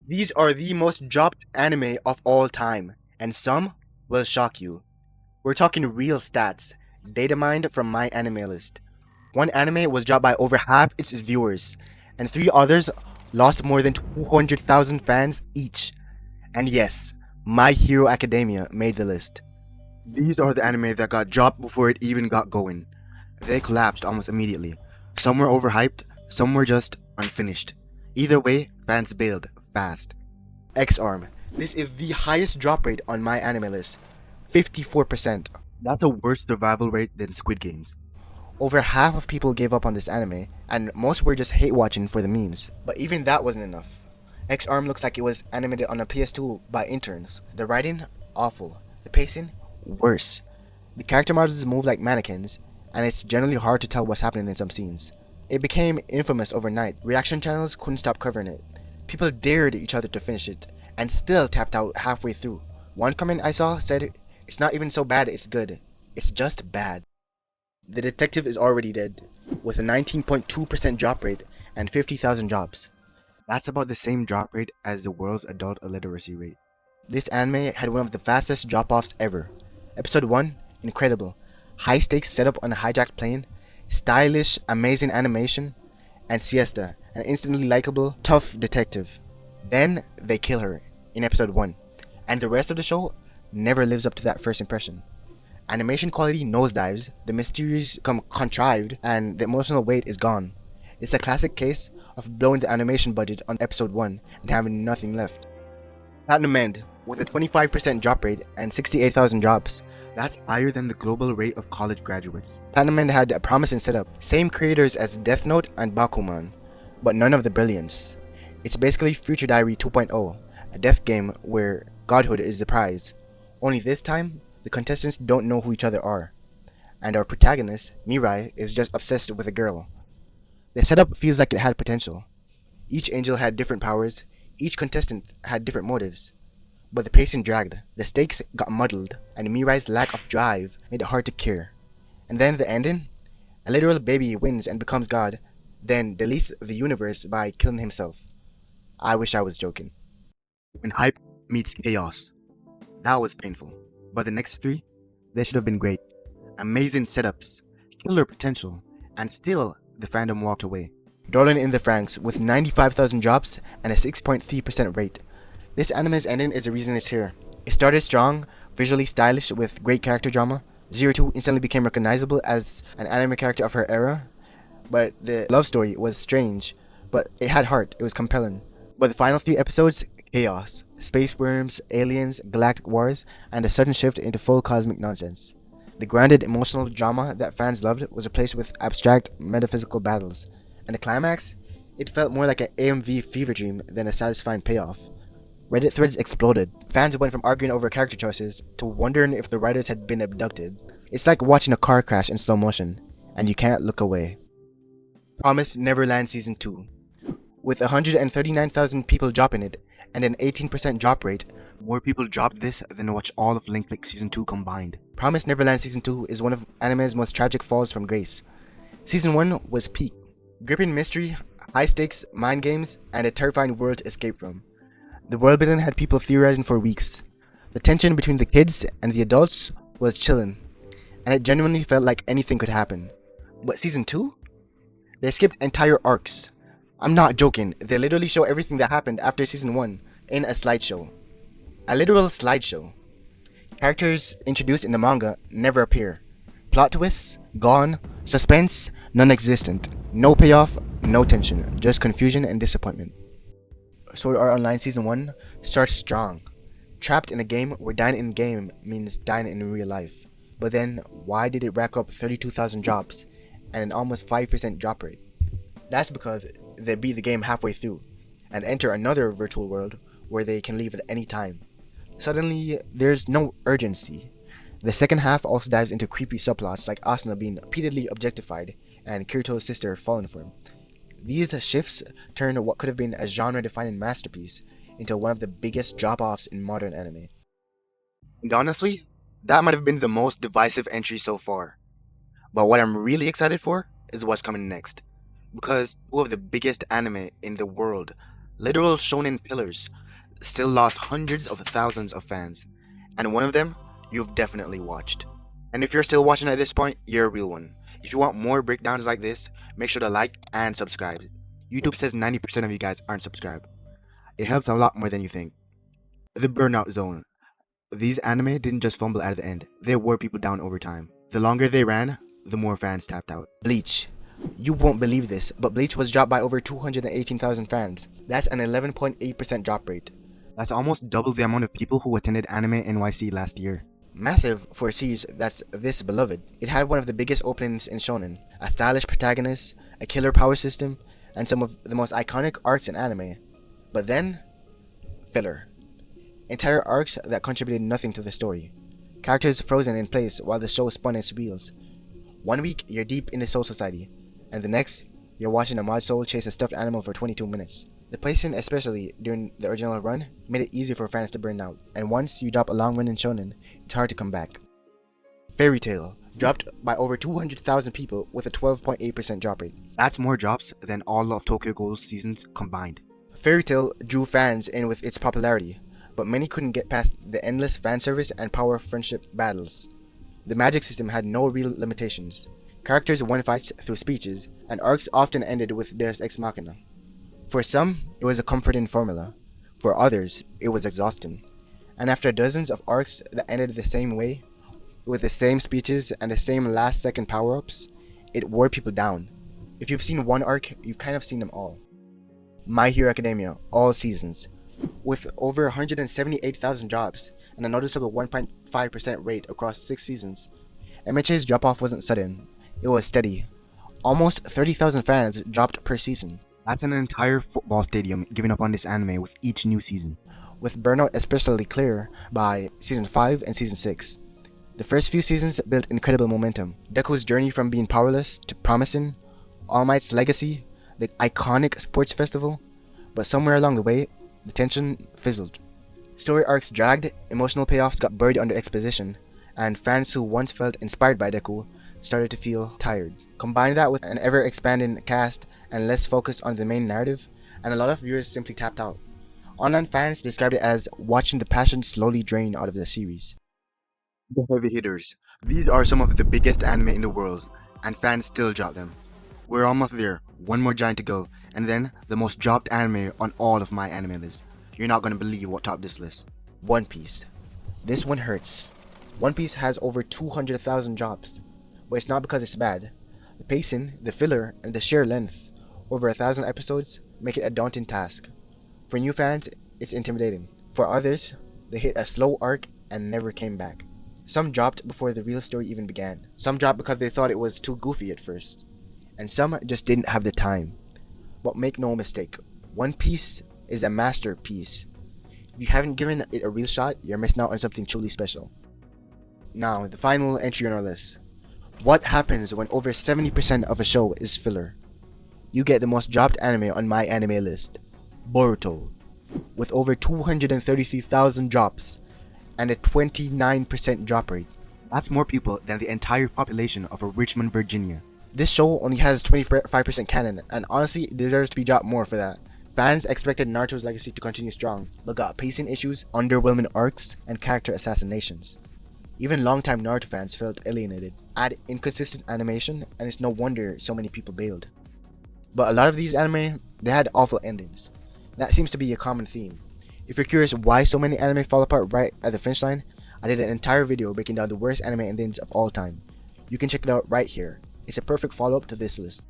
These are the most dropped anime of all time, and some will shock you. We're talking real stats, data mined from MyAnimeList. One anime was dropped by over half its viewers, and three others lost more than 200,000 fans each. And yes, My Hero Academia made the list. These are the anime that got dropped before it even got going. They collapsed almost immediately. Some were overhyped, some were just unfinished. Either way, fans bailed fast. X-Arm. This is the highest drop rate on MyAnimeList. 54%. That's a worse survival rate than Squid Games. Over half of people gave up on this anime, and most were just hate watching for the memes. But even that wasn't enough. X-Arm looks like it was animated on a PS2 by interns. The writing, awful. The pacing, worse. The character models move like mannequins, and it's generally hard to tell what's happening in some scenes. It became infamous overnight. Reaction channels couldn't stop covering it. People dared each other to finish it, and still tapped out halfway through. One comment I saw said, "It's not even so bad it's good. It's just bad." The detective is already dead, with a 19.2% drop rate and 50,000 jobs. That's about the same drop rate as the world's adult illiteracy rate. This anime had one of the fastest drop-offs ever. Episode 1, incredible. High stakes setup on a hijacked plane, stylish, amazing animation, and Siesta, an instantly likable, tough detective. Then they kill her in episode 1, and the rest of the show never lives up to that first impression. Animation quality nosedives, the mysteries become contrived, and the emotional weight is gone. It's a classic case of blowing the animation budget on episode 1 and having nothing left. Platinum End, with a 25% drop rate and 68,000 jobs. That's higher than the global rate of college graduates. Platinum End had a promising setup, same creators as Death Note and Bakuman, but none of the brilliance. It's basically Future Diary 2.0, a death game where godhood is the prize. Only this time, the contestants don't know who each other are, and our protagonist, Mirai, is just obsessed with a girl. The setup feels like it had potential. Each angel had different powers, each contestant had different motives, but the pacing dragged, the stakes got muddled, and Mirai's lack of drive made it hard to cure. And then the ending? A literal baby wins and becomes God, then deletes the universe by killing himself. I wish I was joking. When hype meets chaos. That was painful. But the next three, they should have been great. Amazing setups, killer potential, and still the fandom walked away. Darling in the Franxx with 95,000 drops and a 6.3% rate. This anime's ending is the reason it's here. It started strong, visually stylish with great character drama. Zero Two instantly became recognizable as an anime character of her era. But the love story was strange, but it had heart, it was compelling. But the final three episodes, chaos. Space worms, aliens, galactic wars, and a sudden shift into full cosmic nonsense. The grounded emotional drama that fans loved was replaced with abstract metaphysical battles. And the climax? It felt more like an AMV fever dream than a satisfying payoff. Reddit threads exploded. Fans went from arguing over character choices to wondering if the writers had been abducted. It's like watching a car crash in slow motion, and you can't look away. Promised Neverland Season 2. With 139,000 people dropping it, and an 18% drop rate, more people dropped this than watched all of Link Click Season 2 combined. Promised Neverland Season 2 is one of anime's most tragic falls from grace. Season 1 was peak. Gripping mystery, high stakes, mind games, and a terrifying world to escape from. The world building had people theorizing for weeks. The tension between the kids and the adults was chilling, and it genuinely felt like anything could happen. But Season 2? They skipped entire arcs. I'm not joking, they literally show everything that happened after Season 1 in a slideshow. A literal slideshow. Characters introduced in the manga never appear. Plot twists, gone. Suspense, non-existent. No payoff, no tension, just confusion and disappointment. Sword Art Online Season 1 starts strong. Trapped in a game where dying in game means dying in real life. But then, why did it rack up 32,000 drops and an almost 5% drop rate? That's because they beat the game halfway through and enter another virtual world where they can leave at any time. Suddenly, there's no urgency. The second half also dives into creepy subplots like Asuna being repeatedly objectified and Kirito's sister falling for him. These shifts turn what could have been a genre-defining masterpiece into one of the biggest drop-offs in modern anime. And honestly, that might have been the most divisive entry so far. But what I'm really excited for is what's coming next. Because two of the biggest anime in the world Literal shonen pillars, still lost hundreds of thousands of fans, and one of them you've definitely watched. And if you're still watching at this point, you're a real one. If you want more breakdowns like this, make sure to like and subscribe. YouTube says 90% of you guys aren't subscribed. It helps a lot more than you think. The Burnout Zone. These anime didn't just fumble at the end, they wore people down over time. The longer they ran, the more fans tapped out. Bleach. You won't believe this, but Bleach was dropped by over 218,000 fans. That's an 11.8% drop rate. That's almost double the amount of people who attended Anime NYC last year. Massive for a series that's this beloved. It had one of the biggest openings in shonen, a stylish protagonist, a killer power system, and some of the most iconic arcs in anime. But then, filler. Entire arcs that contributed nothing to the story. Characters frozen in place while the show spun its wheels. 1 week, you're deep in the Soul Society, and the next, you're watching a mod soul chase a stuffed animal for 22 minutes. The pacing, especially during the original run, made it easy for fans to burn out, and once you drop a long run in shonen, it's hard to come back. Fairy Tail dropped by over 200,000 people with a 12.8% drop rate. That's more drops than all of Tokyo Ghoul's seasons combined. Fairy Tail drew fans in with its popularity, but many couldn't get past the endless fan service and power friendship battles. The magic system had no real limitations. Characters won fights through speeches, and arcs often ended with Deus Ex Machina. For some, it was a comforting formula. For others, it was exhausting. And after dozens of arcs that ended the same way, with the same speeches and the same last-second power-ups, it wore people down. If you've seen one arc, you've kind of seen them all. My Hero Academia, all seasons. With over 178,000 jobs and a noticeable 1.5% rate across 6 seasons, MHA's drop-off wasn't sudden, it was steady. Almost 30,000 fans dropped per season. That's an entire football stadium giving up on this anime with each new season. With Burnout especially clear by Season 5 and Season 6. The first few seasons built incredible momentum. Deku's journey from being powerless to promising, All Might's legacy, the iconic sports festival, but somewhere along the way, the tension fizzled. Story arcs dragged, emotional payoffs got buried under exposition, and fans who once felt inspired by Deku started to feel tired. Combine that with an ever-expanding cast and less focused on the main narrative, and a lot of viewers simply tapped out. Online fans described it as watching the passion slowly drain out of the series. The heavy hitters. These are some of the biggest anime in the world, and fans still drop them. We're almost there, one more giant to go, and then the most dropped anime on all of MyAnimeList. You're not gonna believe what topped this list. One Piece. This one hurts. One Piece has over 200,000 drops, but it's not because it's bad. The pacing, the filler, and the sheer length, over 1,000 episodes, make it a daunting task. For new fans, it's intimidating. For others, they hit a slow arc and never came back. Some dropped before the real story even began. Some dropped because they thought it was too goofy at first. And some just didn't have the time. But make no mistake, One Piece is a masterpiece. If you haven't given it a real shot, you're missing out on something truly special. Now, the final entry on our list. What happens when over 70% of a show is filler? You get the most dropped anime on MyAnimeList, Boruto, with over 233,000 drops and a 29% drop rate. That's more people than the entire population of Richmond, Virginia. This show only has 25% canon, and honestly, it deserves to be dropped more for that. Fans expected Naruto's legacy to continue strong, but got pacing issues, underwhelming arcs, and character assassinations. Even longtime Naruto fans felt alienated. Add inconsistent animation, and it's no wonder so many people bailed. But a lot of these anime, they had awful endings. That seems to be a common theme. If you're curious why so many anime fall apart right at the finish line, I did an entire video breaking down the worst anime endings of all time. You can check it out right here. It's a perfect follow-up to this list.